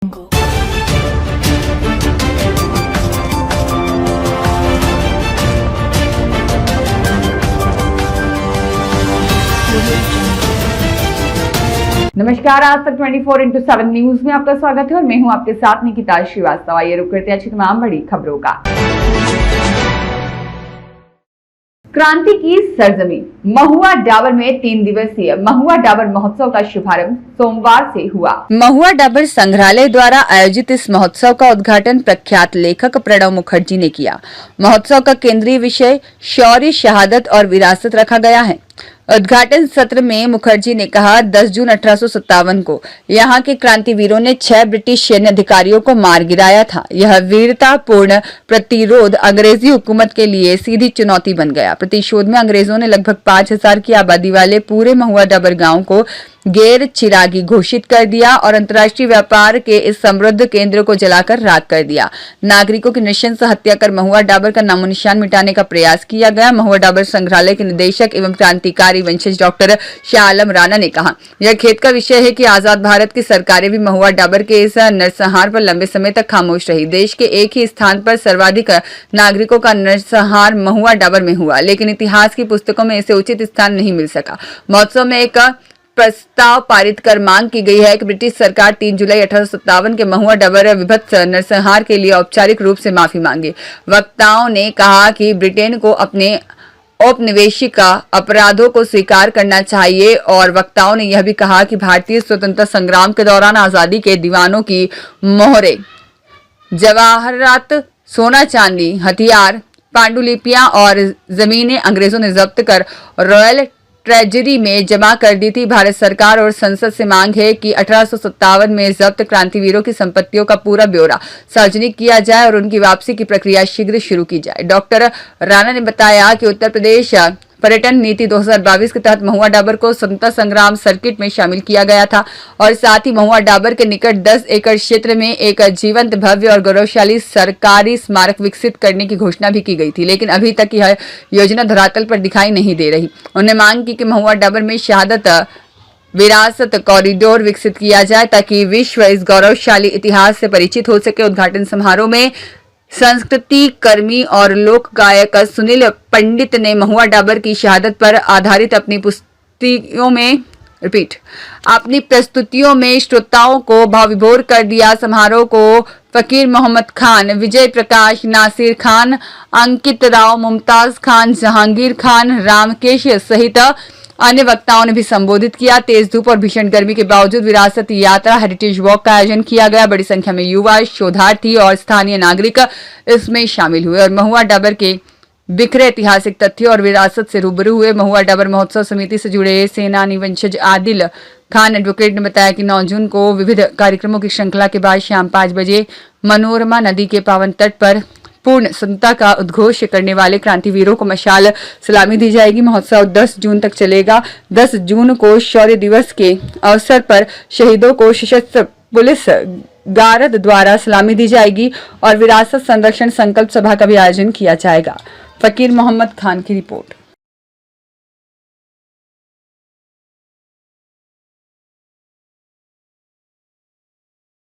नमस्कार, आज तक 24x7 न्यूज में आपका स्वागत है और मैं हूं आपके साथ निकिता श्रीवास्तव। आइए रुक करते हैं अच्छी तमाम बड़ी खबरों का। क्रांति की सरजमीन महुआ डाबर में 3 दिवसीय महुआ डाबर महोत्सव का शुभारंभ सोमवार से हुआ। महुआ डाबर संग्रहालय द्वारा आयोजित इस महोत्सव का उद्घाटन प्रख्यात लेखक प्रणव मुखर्जी ने किया। महोत्सव का केंद्रीय विषय शौर्य, शहादत और विरासत रखा गया है। उद्घाटन सत्र में मुखर्जी ने कहा, 10 जून 1857 को यहाँ के क्रांतिवीरों ने 6 ब्रिटिश सैन्य अधिकारियों को मार गिराया था। यह वीरतापूर्ण प्रतिरोध अंग्रेजी हुकूमत के लिए सीधी चुनौती बन गया। प्रतिशोध में अंग्रेजों ने लगभग 5000 की आबादी वाले पूरे महुआ डाबर गांव को गैर चिरागी घोषित कर दिया और अंतर्राष्ट्रीय व्यापार के इस समृद्ध केंद्र को जलाकर राख कर दिया। नागरिकों की नृशंस हत्या कर महुआ डाबर का नामो निशान मिटाने का प्रयास किया गया। महुआ डाबर संग्रहालय के निदेशक एवं क्रांतिकारी वंशज डॉक्टर शाह आलम राणा ने कहा, यह खेद का विषय है कि आजाद भारत की सरकारें भी महुआ डाबर के इस नरसंहार पर लंबे समय तक खामोश रही। देश के एक ही स्थान पर सर्वाधिक नागरिकों का नरसंहार महुआ डाबर में हुआ, लेकिन इतिहास की पुस्तकों में इसे उचित स्थान नहीं मिल सका। महोत्सव में एक प्रस्ताव पारित कर मांग की गई है कि ब्रिटिश सरकार 3 जुलाई 1857 के महुआ डाबर विभत्स नरसंहार के लिए औपचारिक रूप से माफी मांगे। वक्ताओं ने कहा कि ब्रिटेन को अपने औपनिवेशिक अपराधों को स्वीकार करना चाहिए और वक्ताओं ने यह भी कहा कि भारतीय स्वतंत्रता संग्राम के दौरान आजादी के दीवानों की मोहरें, जवाहरात, सोना चांदी, हथियार, पांडुलिपियां और जमीनें अंग्रेजों ने जब्त कर रॉयल ट्रेजरी में जमा कर दी थी। भारत सरकार और संसद से मांग है कि 1857 में जब्त क्रांतिवीरों की संपत्तियों का पूरा ब्यौरा सार्वजनिक किया जाए और उनकी वापसी की प्रक्रिया शीघ्र शुरू की जाए। डॉक्टर राणा ने बताया कि उत्तर प्रदेश पर्यटन नीति 2022 के तहत महुआ डाबर को स्वतंत्रता संग्राम सर्किट में शामिल किया गया था और साथ ही महुआ डाबर के निकट 10 एकड़ क्षेत्र में एक जीवंत, भव्य और गौरवशाली सरकारी स्मारक विकसित करने की घोषणा भी की गई थी, लेकिन अभी तक यह योजना धरातल पर दिखाई नहीं दे रही। उन्होंने मांग की कि महुआ डाबर में शहादत विरासत कॉरिडोर विकसित किया जाए ताकि विश्व इस गौरवशाली इतिहास से परिचित हो सके। उद्घाटन समारोह में संस्कृति कर्मी और लोक गायक सुनील पंडित ने महुआ डाबर की शहादत पर आधारित अपनी प्रस्तुतियों में श्रोताओं को भावविभोर कर दिया। समारोह को फकीर मोहम्मद खान, विजय प्रकाश, नासिर खान, अंकित राव, मुमताज खान, जहांगीर खान, रामकेश सहित अन्य वक्ताओं ने भी संबोधित किया। तेज धूप और भीषण गर्मी के बावजूद विरासत यात्रा हेरिटेज वॉक का आयोजन किया गया। बड़ी संख्या में युवा, शोधार्थी और स्थानीय नागरिक इसमें शामिल हुए और महुआ डाबर के बिखरे ऐतिहासिक तथ्यों और विरासत से रूबरू हुए। महुआ डाबर महोत्सव समिति से जुड़े सेनानी वंशज आदिल खान एडवोकेट ने बताया कि 9 जून को विविध कार्यक्रमों की श्रृंखला के बाद शाम 5 बजे मनोरमा नदी के पावन तट पर पूर्ण स्वतंत्रता का उद्घोष करने वाले क्रांतिवीरों को मशाल सलामी दी जाएगी। महोत्सव 10 जून तक चलेगा। 10 जून को शौर्य दिवस के अवसर पर शहीदों को सशस्त्र पुलिस गार्ड द्वारा सलामी दी जाएगी और विरासत संरक्षण संकल्प सभा का भी आयोजन किया जाएगा। फकीर मोहम्मद खान की रिपोर्ट।